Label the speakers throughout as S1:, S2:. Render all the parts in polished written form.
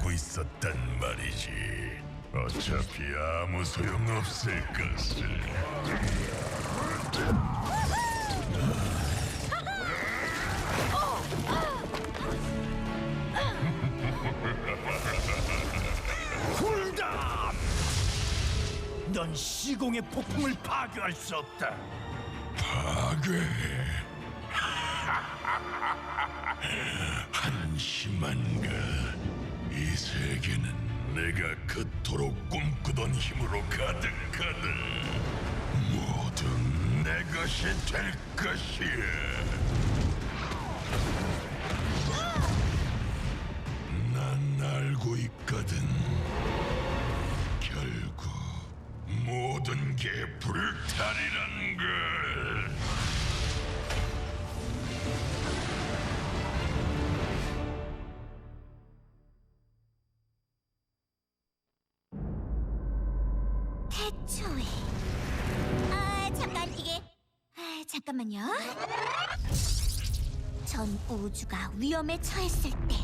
S1: 기다리고 있었단 말이지. 어차피 아무 소용없을 것을.
S2: 굴담! 넌 시공의 폭풍을 파괴할 수 없다.
S1: 파괴. 한심한가. 이 세계는 내가 그토록 꿈꾸던 힘으로 가득하다. 모두 내 것이 될 것이야. 난 알고 있거든. 결국 모든 게 불탈이란 걸.
S3: 태초에 잠깐 이게 잠깐만요. 전 우주가 위험에 처했을 때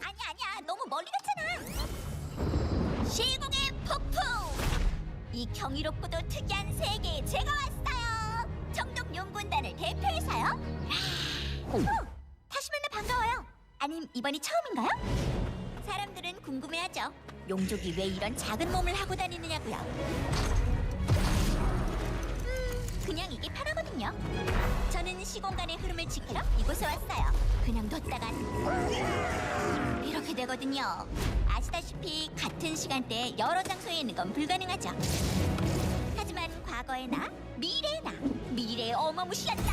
S3: 아니야 너무 멀리 갔잖아. 시공의 폭풍! 이 경이롭고도 특이한 세계에 제가 왔어요. 정독연구원단을 대표해서요. 다시 만나 반가워요. 아님 이번이 처음인가요? 사람들은 궁금해하죠. 용족이 왜 이런 작은 몸을 하고 다니느냐고요. 그냥 이게 편하거든요. 저는 시공간의 흐름을 지키러 이곳에 왔어요. 그냥 뒀다간 이렇게 되거든요. 아시다시피 같은 시간대에 여러 장소에 있는 건 불가능하죠. 하지만 과거에나 미래나 미래의 어마무시한 나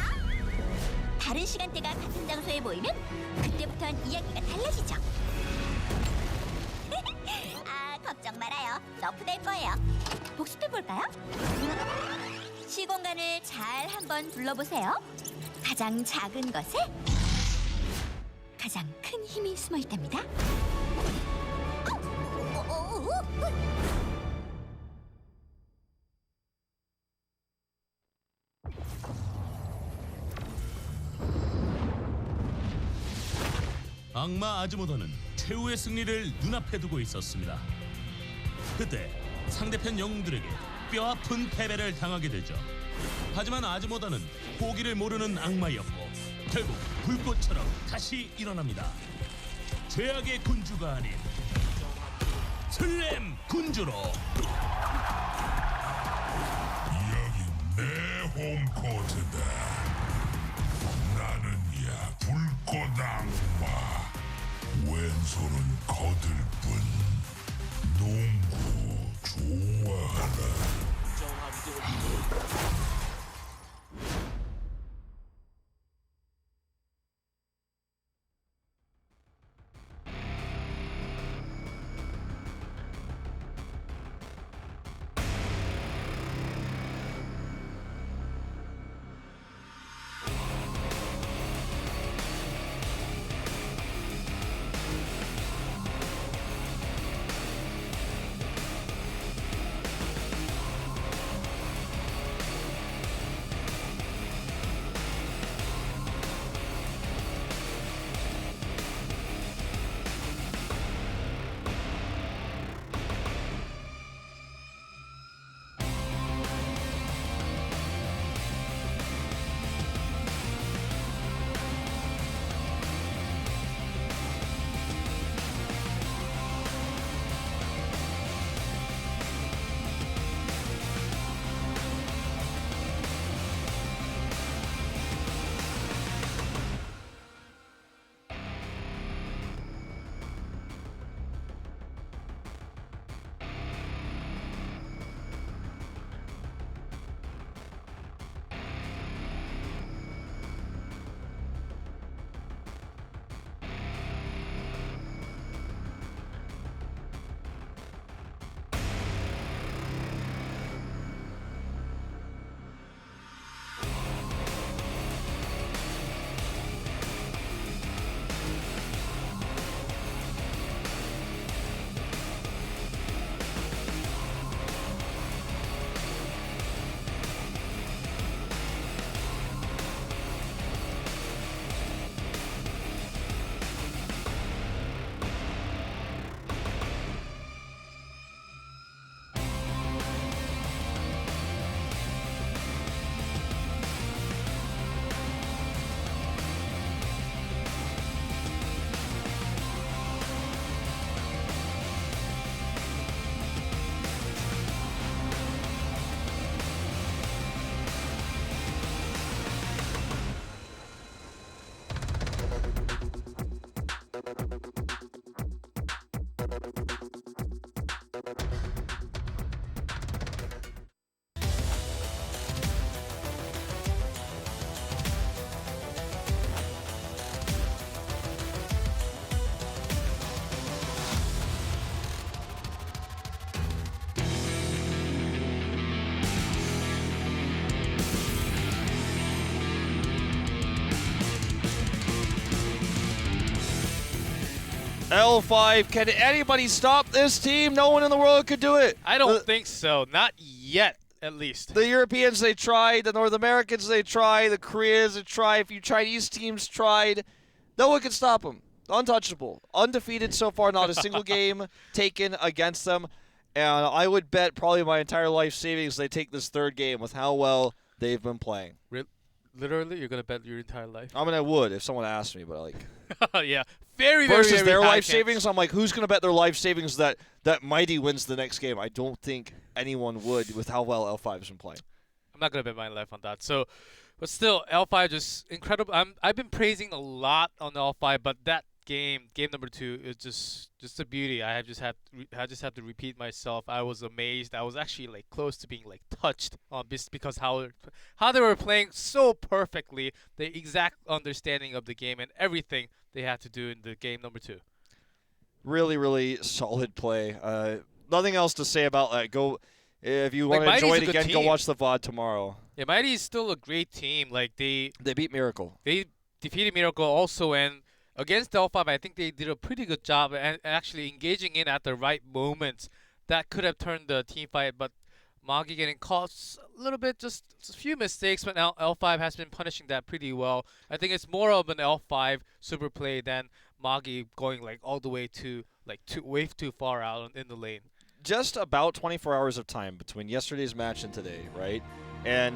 S3: 다른 시간대가 같은 장소에 모이면 그때부터는 이야기가 달라지죠. 걱정 말아요. 너프될 거예요. 복습해볼까요? 시공간을 잘 한번 둘러보세요. 가장 작은 것에 가장 큰 힘이 숨어 있답니다.
S4: 악마 아즈모더는 최후의 승리를 눈앞에 두고 있었습니다. 그때 상대편 영웅들에게 뼈아픈 패배를 당하게 되죠. 하지만 아즈모더는 포기를 모르는 악마였고 결국 불꽃처럼 다시 일어납니다. 죄악의 군주가 아닌 슬램 군주로.
S1: 여긴 내 홈코트다. 나는 야 불꽃 악마. 왼손은 거들 뿐. 농구 좋아하나.
S5: L5, can anybody stop this team? No one in the world could do it.
S6: I don't think so. Not yet, at least.
S5: The Europeans, they tried. The North Americans, they tried. The Koreans, they tried. A few Chinese teams tried. No one could stop them. Untouchable. Undefeated so far. Not a single game taken against them. And I would bet probably my entire life savings they take this third game with how well they've been playing.
S6: Literally, you're gonna bet your entire life?
S5: I mean, I would if someone asked me, but
S6: Yeah, very,
S5: versus
S6: very
S5: their
S6: high
S5: life
S6: chance.
S5: savings, I'm like, who's gonna bet their life savings that Mighty wins the next game? I don't think anyone would with how well L5's been playing.
S6: I'm not gonna bet my life on that. So, but still, L5 just incredible. I've been praising a lot on L5, but that game number 2 is just a beauty. I just have to repeat myself. I was amazed. I was actually like close to being like touched because how they were playing so perfectly, the exact understanding of the game and everything they had to do in the game number 2.
S5: Really, really solid play. Nothing else to say about that. Go if you want to
S6: Mighty's
S5: enjoy
S6: a
S5: it
S6: good
S5: again. Go
S6: team.
S5: watch the VOD tomorrow.
S6: Yeah, Mighty is still a great team. Like they
S5: beat Miracle.
S6: They defeated Miracle also, and against L5, I think they did a pretty good job and actually engaging in at the right moments. That could have turned the team fight, but Magi getting caught a little bit, just a few mistakes, but now L5 has been punishing that pretty well. I think it's more of an L5 super play than Magi going like all the way to way too far out in the lane.
S5: Just about 24 hours of time between yesterday's match and today, right? And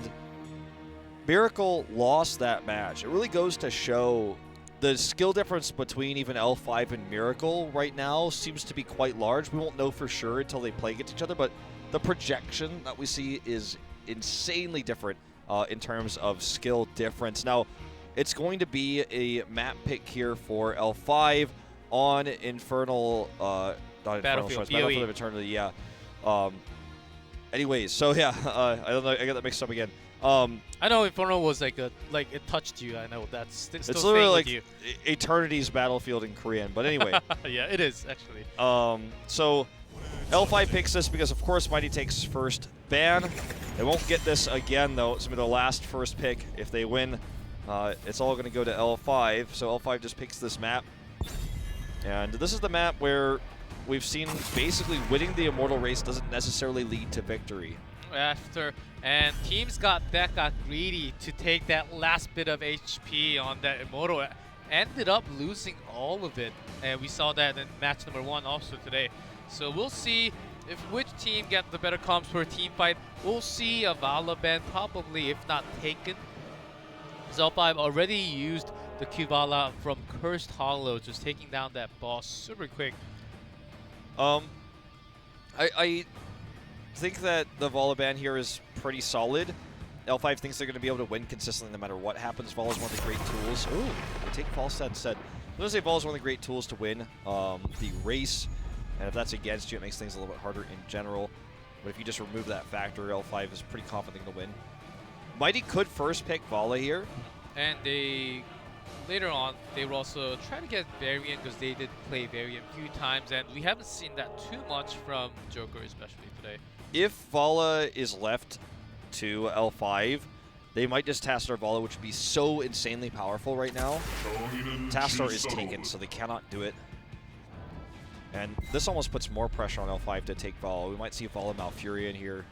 S5: Miracle lost that match. It really goes to show the skill difference between even L5 and Miracle right now seems to be quite large. We won't know for sure until they play against each other, but the projection that we see is insanely different in terms of skill difference. Now, it's going to be a map pick here for L5 on Infernal, not Infernal
S6: Battlefield,
S5: Shores, Battlefield of Eternity, yeah. Anyways, so yeah, I don't know, I got that mixed up again.
S6: I know Inferno was like it touched you. I know that's still
S5: it's
S6: staying
S5: literally
S6: with
S5: like
S6: you.
S5: Eternity's Battlefield in Korean, but anyway.
S6: Yeah, it is actually.
S5: So L5 picks this because, of course, Mighty takes first ban. They won't get this again, though. It's going to be the last first pick. If they win, it's all going to go to L5. So L5 just picks this map. And this is the map where we've seen basically winning the Immortal race doesn't necessarily lead to victory.
S6: And teams got greedy to take that last bit of HP on that Immortal. Ended up losing all of it. And we saw that in match number 1 also today. So we'll see if which team get the better comps for a team fight. We'll see a Vala ban probably, if not taken. L5 already used the Q-Vala from Cursed Hollow, just taking down that boss super quick.
S5: I think that the Vala ban here is pretty solid. L5 thinks they're going to be able to win consistently no matter what happens. Vala is one of the great tools. Ooh, they take Falstad instead. I'm going to say Vala is one of the great tools to win the race. And if that's against you, it makes things a little bit harder in general. But if you just remove that factor, L5 is pretty confident to win. Mighty could first pick Vala here.
S6: And later on, they will also try to get Variant because they did play Variant a few times. And we haven't seen that too much from Joker, especially today.
S5: If Vala is left to L5, they might just Tastar Vala, which would be so insanely powerful right now. Tastar is taken, so they cannot do it. And this almost puts more pressure on L5 to take Vala. We might see Vala Malfurion here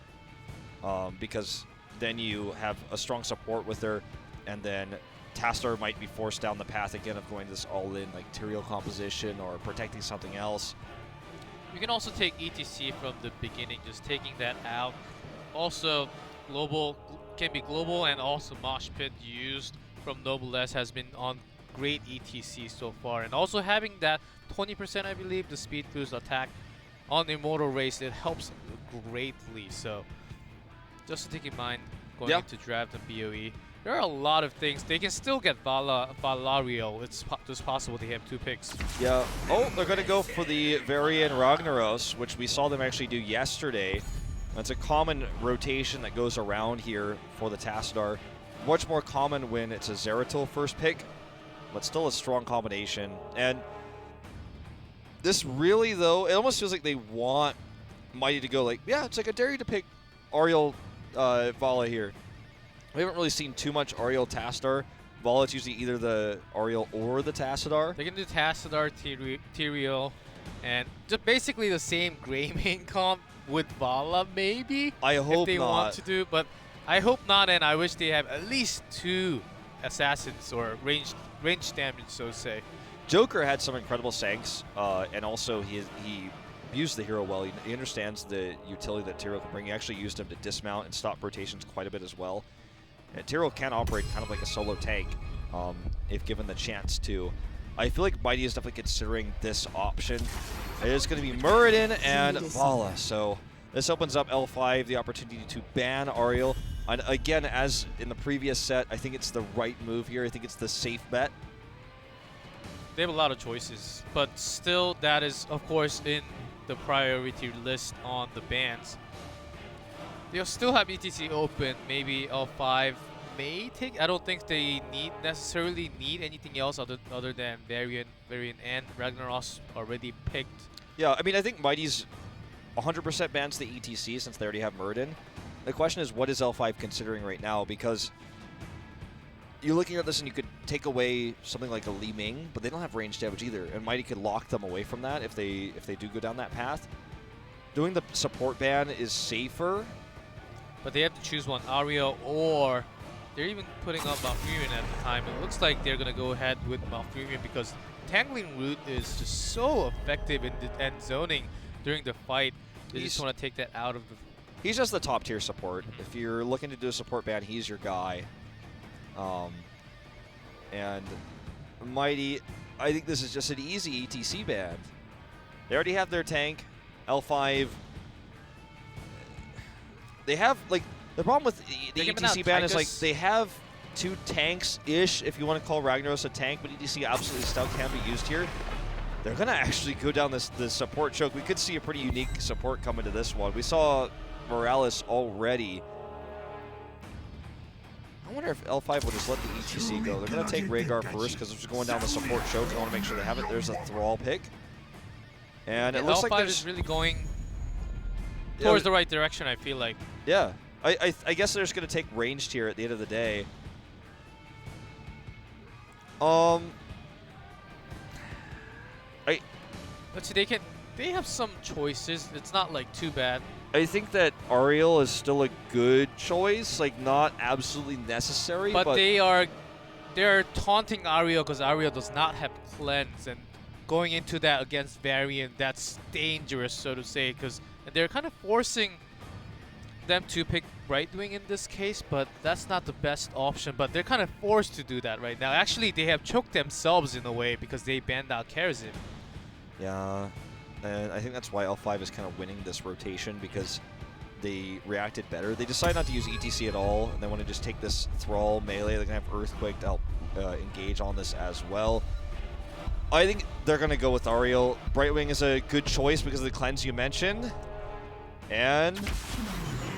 S5: because then you have a strong support with her, and then Tastar might be forced down the path again of going this all-in like Tyrael composition or protecting something else.
S6: You can also take ETC from the beginning, just taking that out. Also, global can be global, and also Mosh Pit used from Noblesse has been on great ETC so far. And also having that 20%, I believe, the speed boost attack on the Immortal race, it helps greatly. So just to take in mind going into draft and BOE, there are a lot of things. They can still get Valario. It's just possible they have 2 picks.
S5: Yeah. Oh, they're going to go for the Varian Ragnaros, which we saw them actually do yesterday. That's a common rotation that goes around here for the Tastar. Much more common when it's a Zeratul first pick, but still a strong combination. And this really, though, it almost feels like they want Mighty to go like, yeah, it's like I dare you to pick Ariel Vala here. We haven't really seen too much Ariel Tastar Vala, it's usually either the Ariel or the Tassadar.
S6: They can do Tassadar, Tyrael, and just basically the same Greymane comp with Vala, maybe.
S5: I hope
S6: if they
S5: not.
S6: want to do, but I hope not, and I wish they have at least 2 assassins or range damage, so to say.
S5: Joker had some incredible Sanks, and also he used the hero well. He understands the utility that Tyrael can bring. He actually used him to dismount and stop rotations quite a bit as well. And Tyrael can operate kind of like a solo tank if given the chance to. I feel like Mighty is definitely considering this option. It is going to be Muradin and Vala. So this opens up L5 the opportunity to ban Ariel. And again, as in the previous set, I think it's the right move here. I think it's the safe bet.
S6: They have a lot of choices, but still that is, of course, in the priority list on the bans. They'll still have ETC open. Maybe L5 may take. I don't think they necessarily need anything else other than Varian and Ragnaros already picked.
S5: Yeah, I mean, I think Mighty's 100% bans the ETC since they already have Muradin. The question is, what is L5 considering right now? Because you're looking at this and you could take away something like a Li Ming, but they don't have range damage either, and Mighty could lock them away from that if they do go down that path. Doing the support ban is safer.
S6: But they have to choose one, Ariel, or they're even putting up Malfurion at the time. It looks like they're going to go ahead with Malfurion because Tangling Root is just so effective in the end zoning during the fight. They just want to take that out of the...
S5: He's just the top tier support. If you're looking to do a support ban, he's your guy. And Mighty, I think this is just an easy ETC ban. They already have their tank, L5. They have, like, the problem with the ETC ban is, like, they have 2 tanks-ish, if you want to call Ragnaros a tank, but ETC absolutely stout can be used here. They're going to actually go down this support choke. We could see a pretty unique support coming to this one. We saw Morales already. I wonder if L5 will just let the ETC go. They're going to take Rhaegar first because it's going down the support choke. I want to make sure they have it. There's a Thrall pick. And it looks
S6: L5
S5: like
S6: is really going towards the right direction, I feel like.
S5: Yeah. I guess they're just going to take ranged here at the end of the day.
S6: Let's see, they have some choices. It's not like too bad.
S5: I think that Ariel is still a good choice, like not absolutely necessary.
S6: But they're taunting Ariel because Ariel does not have cleanse, and going into that against Varian, that's dangerous, so to say, because they're kind of forcing them to pick Brightwing in this case, but that's not the best option. But they're kind of forced to do that right now. Actually, they have choked themselves in a way because they banned out Karazin.
S5: Yeah, and I think that's why L5 is kind of winning this rotation because they reacted better. They decide not to use ETC at all, and they want to just take this Thrall melee. They're going to have Earthquake to help engage on this as well. I think they're going to go with Ariel. Brightwing is a good choice because of the cleanse you mentioned. And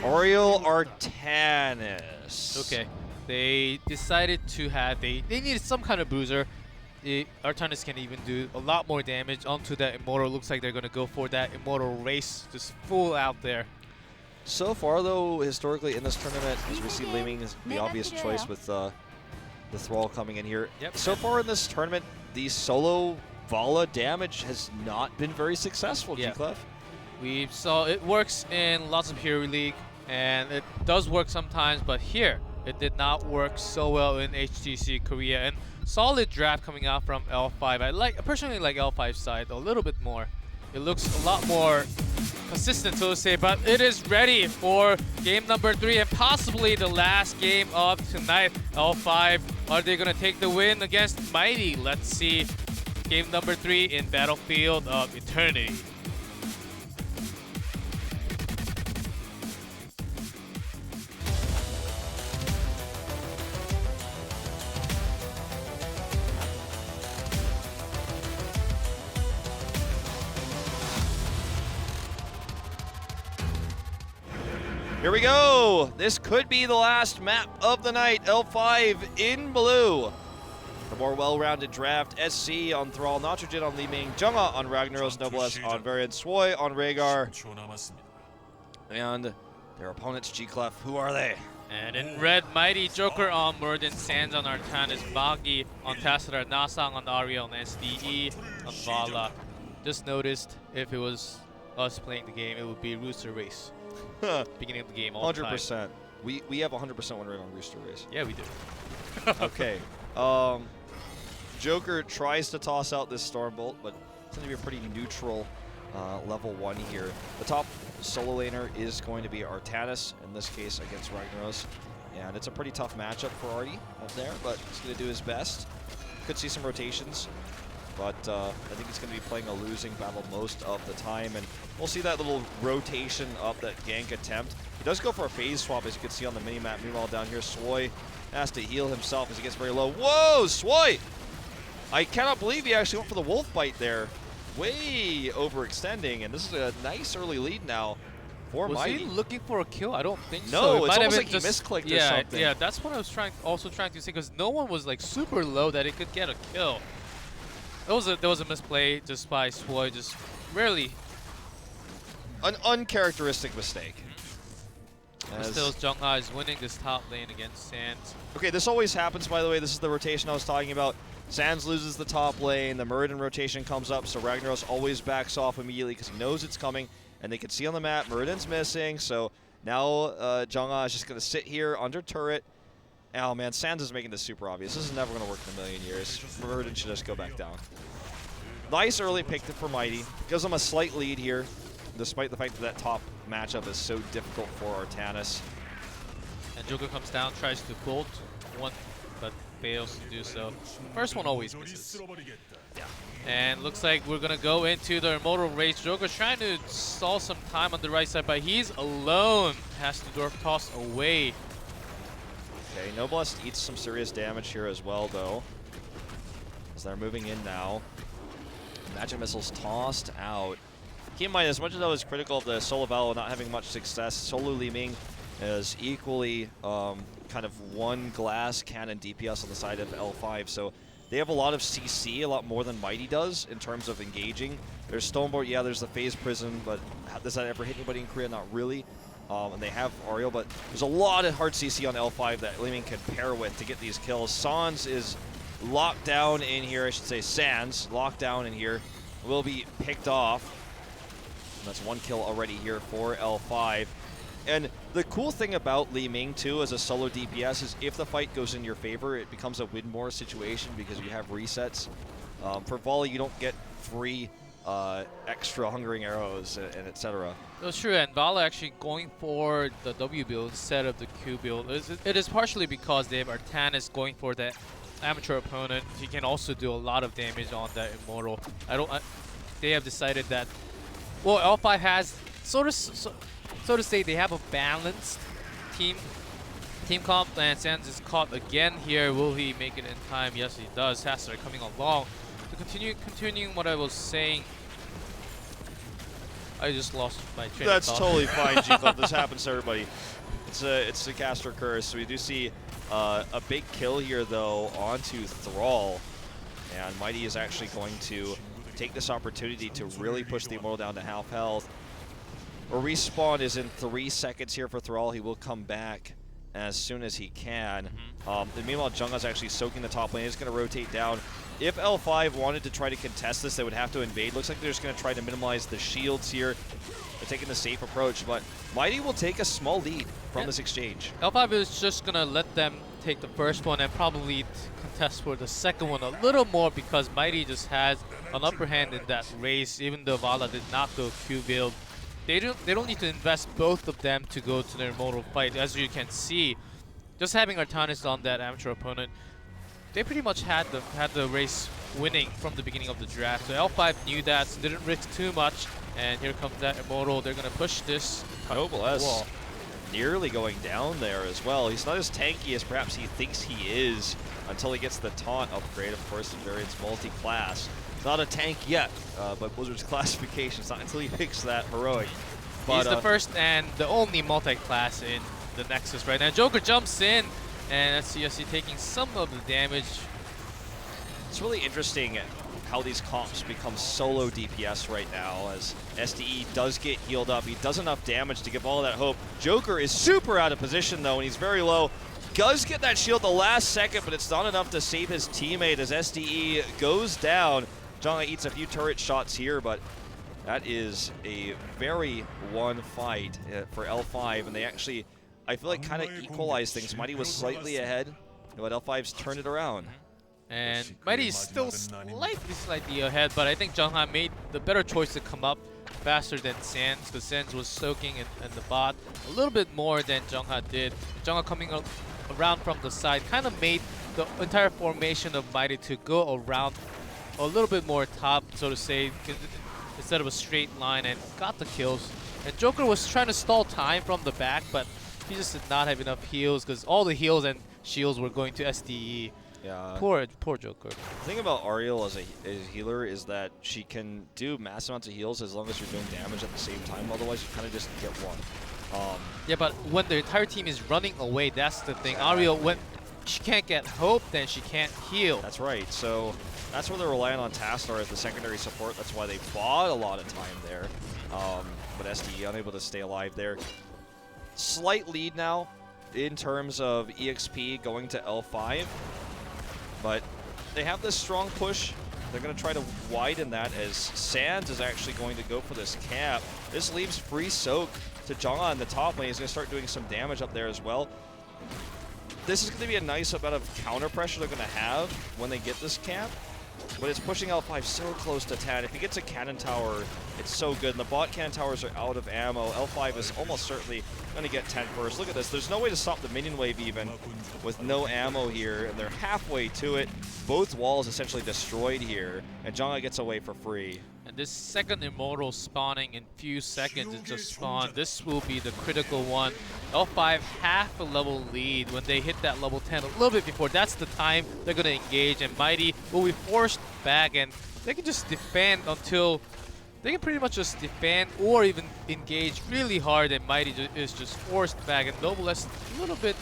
S5: Ariel Artanis.
S6: Okay, they decided to have they needed some kind of boozer. Artanis can even do a lot more damage onto that Immortal. Looks like they're going to go for that Immortal race, just full out there.
S5: So far, though, historically in this tournament, as we see Li Ming is the obvious choice with the Thrall coming in here.
S6: Yep.
S5: So far in this tournament, the solo Vala damage has not been very successful,
S6: Yeah.
S5: G-Clef.
S6: We saw it works in lots of Hero League, and it does work sometimes, but here, it did not work so well in HGC Korea. And solid draft coming out from L5. I personally like L5's side a little bit more. It looks a lot more consistent, so to say, but it is ready for game number 3 and possibly the last game of tonight. L5, are they going to take the win against Mighty? Let's see game number 3 in Battlefield of Eternity.
S5: Here we go. This could be the last map of the night. L5 in blue. The more well-rounded draft. SC on Thrall, Nitrogen on Li Ming, Junga on Ragnaros, Noblesse on Varian, Swoi on Rhaegar. And their opponents, G-Clef. Who are they?
S6: And in red, Mighty, Joker on Murden, Sands on Artanis, Bagi on Tassadar, Nasang on Ariel, and SDE on Vala. Just noticed if it was us playing the game, it would be Rooster Race. Beginning of the game all the time.
S5: 100%. We have 100% win rate on Rooster Race.
S6: Yeah, we do.
S5: Okay. Joker tries to toss out this Stormbolt, but it's going to be a pretty neutral level 1 here. The top solo laner is going to be Artanis, in this case against Ragnaros. And it's a pretty tough matchup for Artie up there, but he's going to do his best. Could see some rotations, but I think he's going to be playing a losing battle most of the time. And we'll see that little rotation up, that gank attempt. He does go for a phase swap, as you can see on the mini-map. Meanwhile, down here, Swoy has to heal himself as he gets very low. Whoa, Swoy! I cannot believe he actually went for the wolf bite there. Way overextending, and this is a nice early lead now for
S6: Was
S5: Mighty.
S6: he looking for a kill? I don't think so.
S5: No,
S6: It
S5: it's
S6: might have
S5: almost
S6: been
S5: like he
S6: just-
S5: misclicked or
S6: yeah,
S5: something.
S6: Yeah, that's what I was also trying to say, because no one was like super low that it could get a kill. There was a misplay just by Swoy, just rarely.
S5: An uncharacteristic mistake. As-
S6: Still, Jungha is winning this top lane against Sands.
S5: Okay, this always happens, by the way. This is the rotation I was talking about. Sands loses the top lane, the Muradin rotation comes up, so Ragnaros always backs off immediately because he knows it's coming, and they can see on the map Muradin's missing, so now Jungha is just going to sit here under turret. Oh man, Sands is making this super obvious. This is never going to work in a million years. Muradin should just go back down. Nice early pick for Mighty. Gives them a slight lead here, despite the fact that that top matchup is so difficult for Artanis.
S6: And Joker comes down, tries to bolt one, but fails to do so. First one always misses.
S5: Yeah.
S6: And looks like we're gonna go into the immortal race. Joker's trying to stall some time on the right side, but he's alone. Has to dwarf toss away.
S5: Okay, Noblest eats some serious damage here as well, though, as they're moving in now. Magic Missiles tossed out. Keep in mind, as much as I was critical of the Solo Valo not having much success, Solo Li Ming is equally kind of one glass cannon DPS on the side of L5, so they have a lot of CC, a lot more than Mighty does in terms of engaging. There's Stoneboard, yeah, there's the Phase Prism, but does that ever hit anybody in Korea? Not really. And they have Ariel, but there's a lot of hard CC on L5 that Li Ming can pair with to get these kills. Sans is locked down in here, I should say Sans, locked down in here, will be picked off. And that's one kill already here for L5. And the cool thing about Li Ming, too, as a solo DPS is if the fight goes in your favor, it becomes a win more situation because you have resets. For Volley, you don't get free extra Hungering Arrows and etc.
S6: That's true, and Vala actually going for the W build instead of the Q build. It is partially because they have Artanis going for that amateur opponent. He can also do a lot of damage on that Immortal. They have decided that, well, L5 has so to say they have a balanced team comp, and Sands is caught again here. Will he make it in time? Yes, he does. Tassadar coming along. To continuing what I was saying, I just lost my train
S5: That's
S6: of thought.
S5: totally fine, G-Club. This happens to everybody. It's a caster curse. We do see a big kill here, though, onto Thrall. And Mighty is actually going to take this opportunity to really push the Immortal down to half health. A respawn is in 3 seconds here for Thrall. He will come back as soon as he can. And meanwhile, Jungha's actually soaking the top lane. He's going to rotate down. If L5 wanted to try to contest this, they would have to invade. Looks like they're just going to try to minimize the shields here. They're taking the safe approach, but Mighty will take a small lead from this exchange.
S6: L5 is just going to let them take the first one and probably contest for the second one a little more because Mighty just has an upper hand in that race, even though Vala did not go Q build. They don't need to invest both of them to go to their immortal fight. As you can see, just having Artanis on that amateur opponent, they pretty much had the race winning from the beginning of the draft. So L5 knew that, so didn't risk too much. And here comes that immortal. They're gonna push this
S5: Noblesse nearly going down there as well. He's not as tanky as perhaps he thinks he is until he gets the taunt upgrade. Of course, the variant's multi-class. Not a tank yet, but Blizzard's classification. It's not until he picks that heroic. But,
S6: he's the first and the only multi-class in the Nexus right now. Joker jumps in, and that's CSC taking some of the damage.
S5: It's really interesting. how these comps become solo DPS right now, as SDE does get healed up. He does enough damage to give all that hope. Joker is super out of position though, and he's very low. Does get that shield the last second, but it's not enough to save his teammate as SDE goes down. Jungha eats a few turret shots here, but that is a very won fight for L5, and they actually, I feel like, kind of equalized things. Mighty was slightly ahead, but L5's turned it around.
S6: And Mighty is still slightly ahead, but I think Jungha made the better choice to come up faster than Sands, because Sands was soaking in the bot a little bit more than Jungha did. Jungha coming around from the side kind of made the entire formation of Mighty to go around a little bit more top, so to say, instead of a straight line, and got the kills. And Joker was trying to stall time from the back, but he just did not have enough heals, because all the heals and shields were going to SDE.
S5: Yeah.
S6: Poor Joker.
S5: The thing about Ariel as a healer is that she can do mass amounts of heals as long as you're doing damage at the same time. Otherwise, you kind of just get one.
S6: Yeah, but when the entire team is running away, that's the thing. Ariel, when she can't get hope, then she can't heal.
S5: That's right. So that's where they're relying on Tastar as the secondary support. That's why they bought a lot of time there. But SDE unable to stay alive there. Slight lead now in terms of EXP going to L5. But they have this strong push. They're going to try to widen that as Sands is actually going to go for this cap. This leaves free soak to Jungha in the top lane. He's going to start doing some damage up there as well. This is going to be a nice amount of counter pressure they're going to have when they get this cap. But it's pushing L5 so close to 10. If he gets a cannon tower, it's so good. And the bot cannon towers are out of ammo. L5 is almost certainly going to get 10 first. Look at this. There's no way to stop the minion wave even with no ammo here. And they're halfway to it. Both walls essentially destroyed here. And Jungha gets away for free.
S6: And this second Immortal spawning in few seconds it just spawned. This will be the critical one. L5 half a level lead when they hit that level 10 a little bit before. That's the time they're going to engage, and Mighty will be forced back, and they can just defend until they can pretty much just defend or even engage really hard, and Mighty is just forced back. And Noblesse a little bit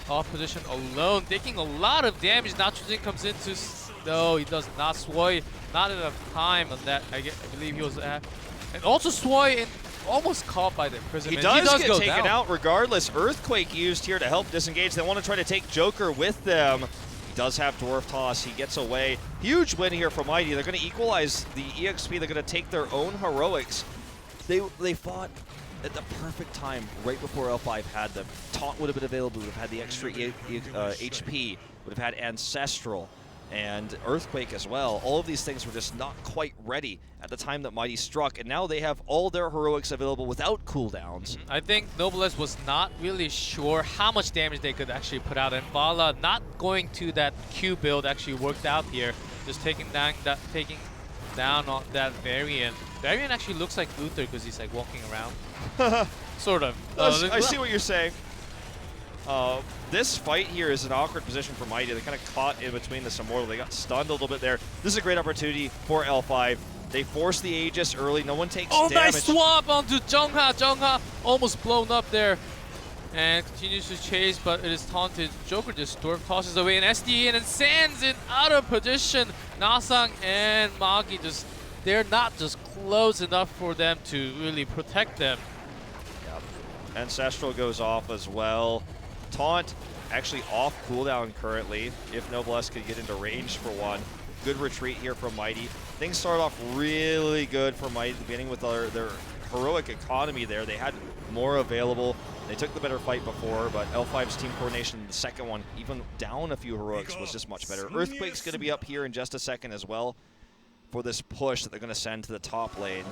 S6: off position alone, taking a lot of damage. Nitrogen comes into, no, he does not. Swoi, not enough time on that. I believe he was at, and also Swoi almost caught by the imprisonment.
S5: He does get
S6: go
S5: taken
S6: down.
S5: out regardless. Earthquake used here to help disengage. They want to try to take Joker with them. He does have Dwarf Toss. He gets away. Huge win here for Mighty. They're going to equalize the EXP. They're going to take their own heroics. They fought at the perfect time right before L5 had them. Taunt would have been available. Would have had the extra HP. Would have had Ancestral and Earthquake as well. All of these things were just not quite ready at the time that Mighty struck, and now they have all their heroics available without cooldowns.
S6: I think Noblesse was not really sure how much damage they could actually put out, and Vala not going to that Q build actually worked out here. Just taking down on that Varian. Varian actually looks like Luther because he's like walking around. Sort of.
S5: I see what you're saying. This fight here is an awkward position for Mighty. They kind of caught in between this Immortal. They got stunned a little bit there. This is a great opportunity for L5. They force the Aegis early. No one takes damage.
S6: Nice swap onto Jungha. Jungha almost blown up there. And continues to chase, but it is taunted. Joker just Dwarf tosses away, and SDE and Sands in out of position. Nasang and Magi just, they're not just close enough for them to really protect them.
S5: Yep. Ancestral goes off as well. Taunt actually off cooldown currently, if Noblesse could get into range for one. Good retreat here from Mighty. Things start off really good for Mighty, beginning with their heroic economy there. They had more available. They took the better fight before, but L5's team coordination in the second one, even down a few heroics, was just much better. Earthquake's going to be up here in just a second as well for this push that they're going to send to the top lane.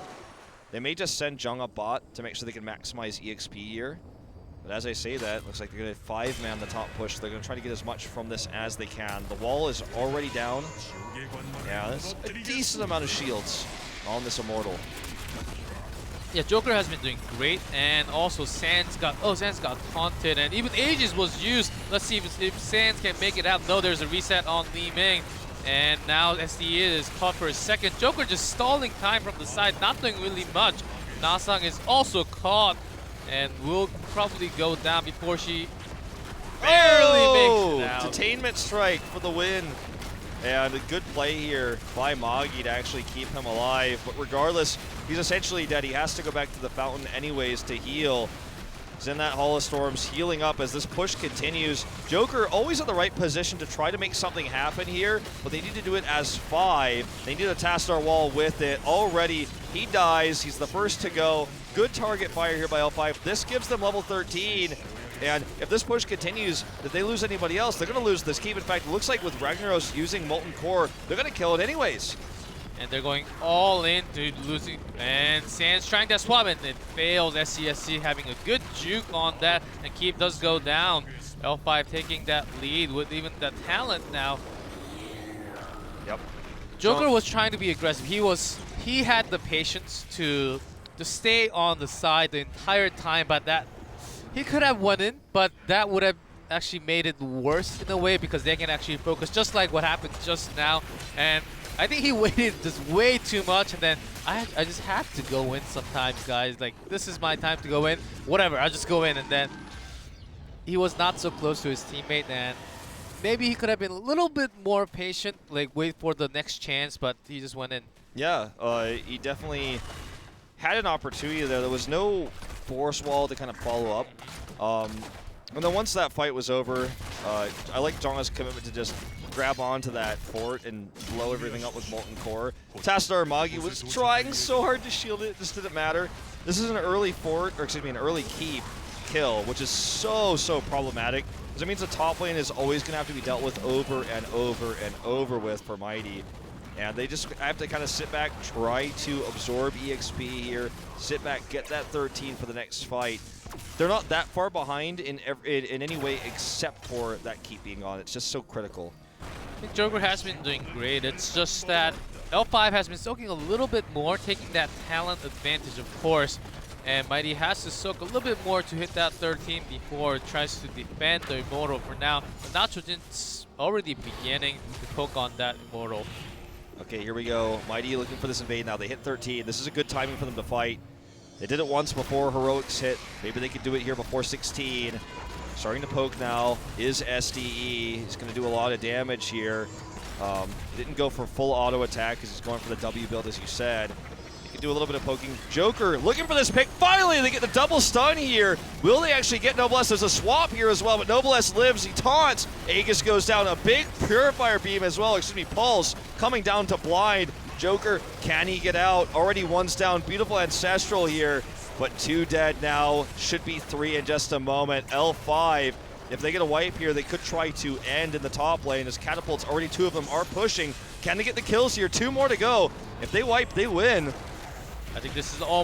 S5: They may just send Jungha bot to make sure they can maximize EXP here. But as I say that, looks like they're going to 5-man the top push. They're going to try to get as much from this as they can. The wall is already down. Yeah, there's a decent amount of shields on this Immortal.
S6: Yeah, Joker has been doing great, and also Sands got taunted, and even Aegis was used. Let's see if Sands can make it out. No, there's a reset on Li Ming, and now SDE is caught for a second. Joker just stalling time from the side, not doing really much. Nasang is also caught, and will probably go down before she barely makes it out.
S5: Detainment strike for the win. And a good play here by Magi to actually keep him alive. But regardless, he's essentially dead. He has to go back to the fountain anyways to heal. He's in that Hall of Storms, healing up as this push continues. Joker always in the right position to try to make something happen here, but they need to do it as 5. They need to Tastar Wall with it. Already, he dies. He's the first to go. Good target fire here by L5. This gives them level 13. And if this push continues, if they lose anybody else, they're going to lose this keep. In fact, it looks like with Ragnaros using Molten Core, they're going to kill it anyways.
S6: And they're going all in to losing. And Sans trying that swap, and it fails. SCSC having a good juke on that, and keep does go down. L5 taking that lead with even the talent now.
S5: Yep.
S6: Joker was trying to be aggressive. He had the patience to stay on the side the entire time, but that he could have won in, but that would have actually made it worse in a way because they can actually focus just like what happened just now. And I think he waited just way too much, and then I just have to go in sometimes, guys. Like, this is my time to go in. Whatever, I'll just go in. And then he was not so close to his teammate, and maybe he could have been a little bit more patient, like wait for the next chance, but he just went in.
S5: Yeah, he definitely had an opportunity there. There was no force wall to kind of follow up. And then once that fight was over, I like Jonga's commitment to just grab onto that fort and blow everything up with Molten Core. Tastar Magi was trying so hard to shield it, just didn't matter. This is an early fort, or excuse me, an early keep kill, which is so problematic, because it means the top lane is always going to have to be dealt with over and over and over with for Mighty. And they just have to kind of sit back, try to absorb EXP here, sit back, get that 13 for the next fight. They're not that far behind in any way except for that keep being on. It's just so critical.
S6: I think Joker has been doing great. It's just that L5 has been soaking a little bit more, taking that talent advantage, of course. And Mighty has to soak a little bit more to hit that 13 before it tries to defend the Immortal for now. But Nitrogen's already beginning to poke on that Immortal.
S5: Okay, here we go. Mighty looking for this invade now. They hit 13. This is a good timing for them to fight. They did it once before Heroics hit. Maybe they could do it here before 16. Starting to poke now is SDE. He's going to do a lot of damage here. Didn't go for full auto attack because he's going for the W build, as you said. He can do a little bit of poking. Joker looking for this pick. Finally, they get the double stun here. Will they actually get Noblesse? There's a swap here as well, but Noblesse lives. He taunts. Aegis goes down. A big Purifier Beam as well. Excuse me, Pulse coming down to blind. Joker, can he get out? Already one's down. Beautiful Ancestral here, but 2 dead now. Should be 3 in just a moment. L5, if they get a wipe here, they could try to end in the top lane as Catapults, already 2 of them are pushing. Can they get the kills here? 2 more to go. If they wipe, they win.
S6: I think this is all